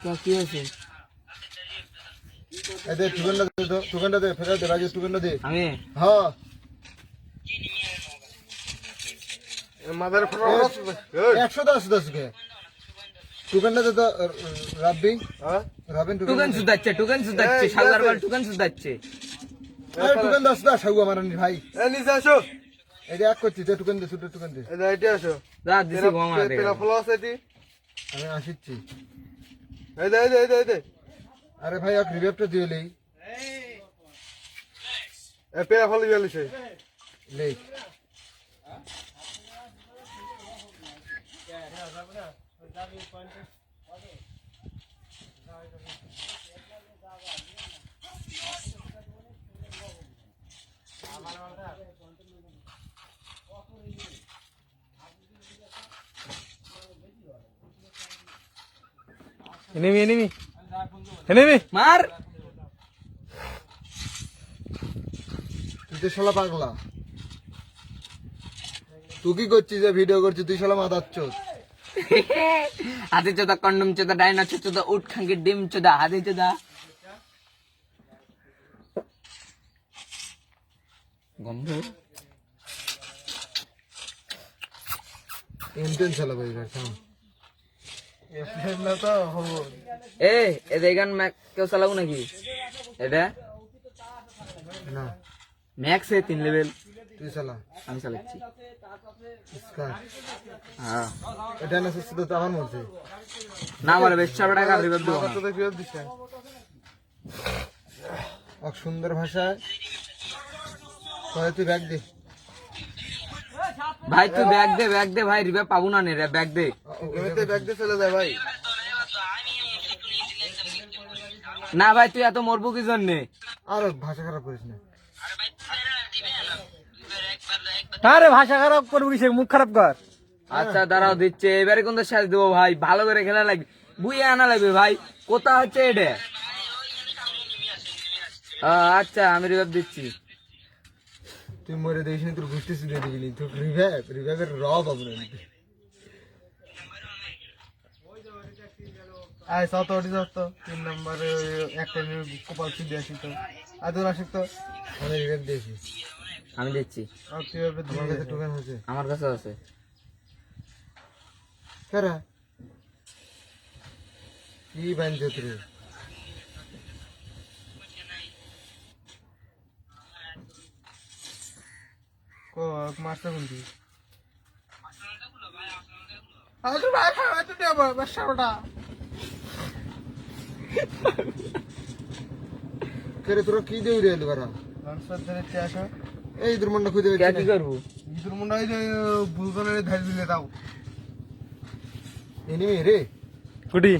কি হয়েছে? দে টুকেনটা দে ফেরত দে রাজু টুকেনটা দে আমি হ্যাঁ মাদার ফটো 110 কে টুকেনটা দে তো রাব্বি হ্যাঁ রাবিন টুকেন সুদাচ্ছে শালার বাল টুকেন সুদাচ্ছে। আরে টুকেন 10 সাগু আমার ভাই এ নিচে আসো এই যে এক করছি দে টুকেন দে সুটো টুকেন দে এই এটা আসো রাত দিছি গো আমার তেরা ফলো আছে এটি আমি আসিচ্ছি এই দে এই দে আরে ভাই এক রিভেপটা দিয়েলেই এ পেরা ফলো গেলিছে লেই এনিমি মার তুই তো শালা পাগলা তুই কি করছিস যে ভিডিও করছিস তুই শালা মাদার চোদ হাতে চোদা কন্ডম চোদা ডাইনোসর চোদা উট খাঙ্কির ডিম চোদা হাতে চোদা গন্ধ ইন্টেন্স শালা ভাই থাম না তো হবো এ গান ম্যাক কেউ চালাবো নাকি? এটা না ম্যাক্স 3 লেভেল তুই শালা আমি চালাচ্ছি। স্কার হ্যাঁ এটা না সুস্থ তো আমার মরছে না আমার বেশ টাকা রিভাইভ দেবো না। কত ফেরত দিছে এক সুন্দর ভাষায় কয় তুই ব্যাগ দে ভাই তুই ব্যাগ দে ভাই রিভাইভ পাবো না নে রে ব্যাগ দে। এমনিতে ব্যাগ দিয়ে চলে যায় ভাই না ভাই তুই এত মরবো কি জন্যে? আর ভাষা খারাপ করিস না আরে ভাষা খারাপ করবি কিসে মুখ খারাপ কর আচ্ছা দাঁড়াও দিচ্ছে এবারে কোন সাজ দেবো ভাই ভালো করে খেলা লাগবে বুঝে আনা লাগবে ভাই কোথা হচ্ছে এটা? আচ্ছা আমি রিভাইভ দিচ্ছি। তুই মরে দেখিস না তোর গোষ্ঠী শুনে দিবি তোর রিভাইভের র পাবো না আয় সাত ওটি তো 3 নম্বরে একটা কপাল ছিড়ে আসি তো আদর আসি তো আমি রিভাইভ দিয়েছি আমি দিচ্ছি আর কিভাবে আমার কাছে টোকেন হয়েছে আমার কাছে আছে। কারা কি বানছে তুই কো মাস্টার বন্ধু আদর ভাই খাওয়া তো দেব বাসাটা কেরে তোরা কি দেই রে এলবারা লাঞ্চের ধরে আসো এই দুর্মন্ড খুঁজে কে কি করবো? ইদুর মুন্ডা ওই যে বুলদনের ধার দিলে দাও এনিমি রে কুটি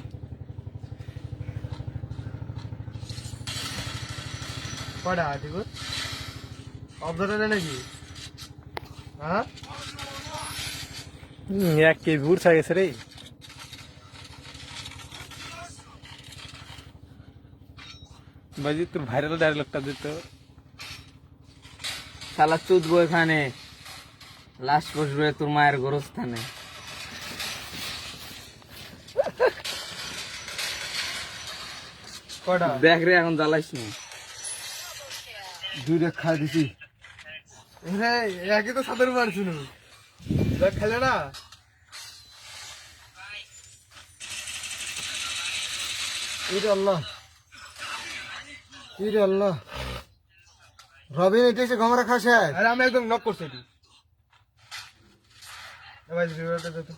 পড়া ঠিক আছে অবজারভার নাকি হ্যাঁ এক কে ভুর ছাই গেছে রে বাজি তোর ভাইরাল ডায়লগটা দিত শালা চুদবো এখানে লাশ বসবে তোর মায়ের গোরস্থানে। কটা দেখ রে এখন জ্বালাইস না। দুইটা খাই দিছি হ্যাঁ একই তো সাদের মারছিল দেখ খেলে না ইরে আল্লাহ ইরে আল্লাহ রবিন এটা এসে ঘমরা খাসে আরে আমি একদম নক করছি এটি ভাই রিভারটা দে তো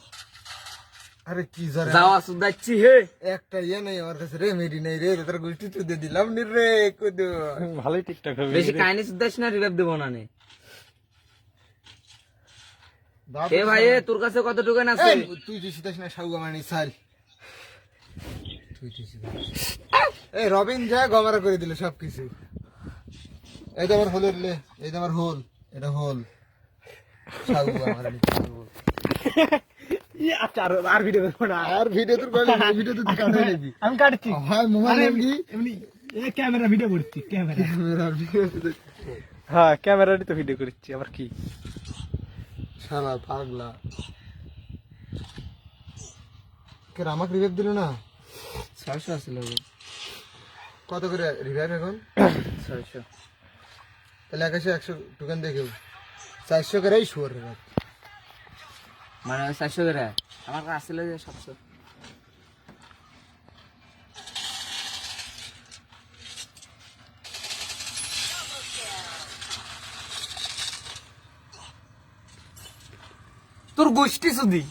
আরে কি জারে যাওয়া সুদাচ্ছি হে একটা ইয়ে নেই আমার কাছে রে মেডি নেই রে তোর গোষ্ঠী চুদে দিলাম নি রে কুদু ভালোই টিকটক হবে বেশি কাহিনী সুদাস না রিভাইভ দেবো না নে। এ ভাই এ তোর কাছে কত টোকেন আছে? তুই তুই সিতাস না সাউ গামানি সাল তুই তুই এই রবিন যা গমরা করে দিল সবকিছু এই তো আমার হোলের লে এই তো আমার হোল এটা হোল সাউ গামানি আচ্ছা আর ভিডিও করবো না আর ভিডিও তোর বলে ভিডিও তো কাটে নাকি আমি কাটছি হয় মোবাইল এমনি এমনি ক্যামেরা ভিডিও করছি ক্যামেরা ক্যামেরা ভিডিও হ্যাঁ ক্যামেরারই তো ভিডিও করছি আবার কি শালা পাগলা কে আমাকে রিভাইভ দিল না 600 আছিল গো। কত করে রিভাইভ এখন? 600 তাহলে 100 টোকেন দেখেও 400 করেই শুয়ার রে। মানে 400 করে আমার কাছে আসলে যে 700। তোর গোষ্ঠী সুদি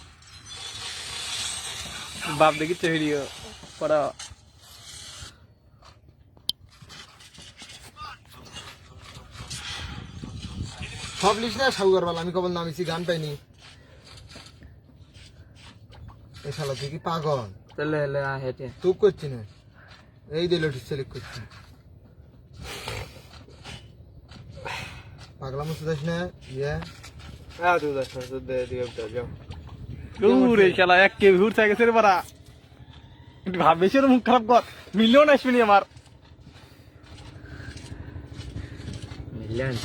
বাপ দেখিচ্ছে ভিডিও পড়া সব লিস না সাউগার বালা, আমি কেবল নামিছি গান পাইনি। এই শালা তুই কি পাগল? তাহলে হলে হেঁটে তুই করছি না, এই দিল সিলেক্ট করছি। পাগলা মুছে যাস না ইয়ে। হ্যাঁ তুই যাস না, তুই দিয়ে যাও। দূরে শালা এক কে ঘুর থেকে গেছে রে পারা একটু ভাব বেশি মুখ খারাপ কর মিলিয়ন আসবে নি আমার millions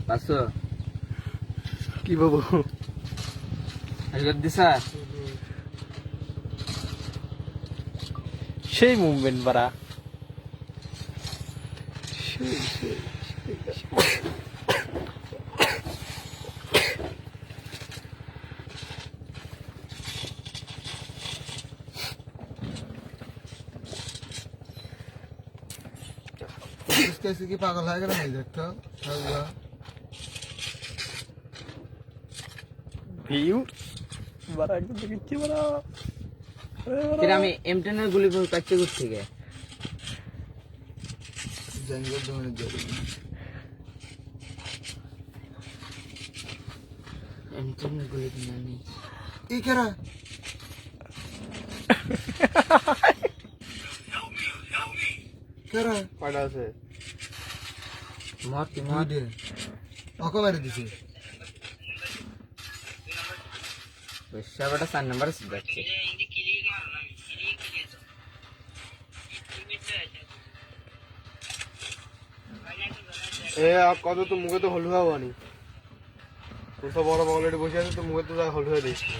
পাঁচশো কি বাবু আজকে দিশা সেই মুভমেন্ট বারা कैसे की पागल है क्या नहीं देखता साउगा ভিউ বারা একদম দেখিচ্ছি বারা फिर আমি M10 এর গুলি কাটতে করতে থেকে जंगल दोने दे M10 এর গুলি কিনা নেই ये क्या रहा क्या रहा কয়টা আছে? মত दे आको मार दीजिए বেশাবটা 4 নাম্বার যাচ্ছে এ কত তো মুখে তো হলুয়া হওয়ানি, তোর তো বড় বগলেটে বসে আছে, তো মুখে তো হলুয়া দিচ্ছি।